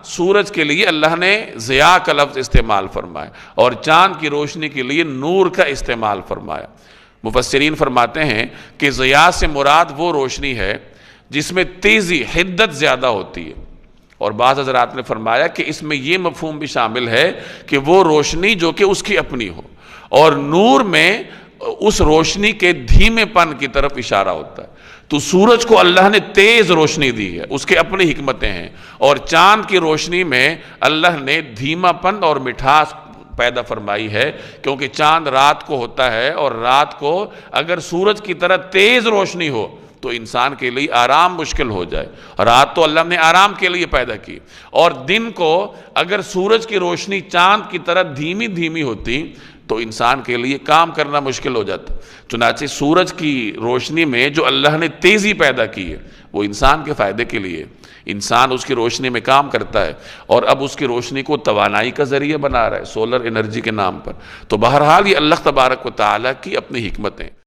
سورج کے لیے اللہ نے ضیاء کا لفظ استعمال فرمایا اور چاند کی روشنی کے لیے نور کا استعمال فرمایا۔ مفسرین فرماتے ہیں کہ ضیاء سے مراد وہ روشنی ہے جس میں تیزی، حدت زیادہ ہوتی ہے، اور بعض حضرات نے فرمایا کہ اس میں یہ مفہوم بھی شامل ہے کہ وہ روشنی جو کہ اس کی اپنی ہو، اور نور میں اس روشنی کے دھیمے پن کی طرف اشارہ ہوتا ہے۔ تو سورج کو اللہ نے تیز روشنی دی ہے، اس کے اپنی حکمتیں ہیں، اور چاند کی روشنی میں اللہ نے دھیما پن اور مٹھاس پیدا فرمائی ہے، کیونکہ چاند رات کو ہوتا ہے، اور رات کو اگر سورج کی طرح تیز روشنی ہو تو انسان کے لیے آرام مشکل ہو جائے۔ رات تو اللہ نے آرام کے لیے پیدا کی، اور دن کو اگر سورج کی روشنی چاند کی طرح دھیمی دھیمی ہوتی تو انسان کے لیے کام کرنا مشکل ہو جاتا۔ چنانچہ سورج کی روشنی میں جو اللہ نے تیزی پیدا کی ہے وہ انسان کے فائدے کے لیے، انسان اس کی روشنی میں کام کرتا ہے، اور اب اس کی روشنی کو توانائی کا ذریعہ بنا رہا ہے، سولر انرجی کے نام پر۔ تو بہرحال یہ اللہ تبارک و تعالیٰ کی اپنی حکمتیں۔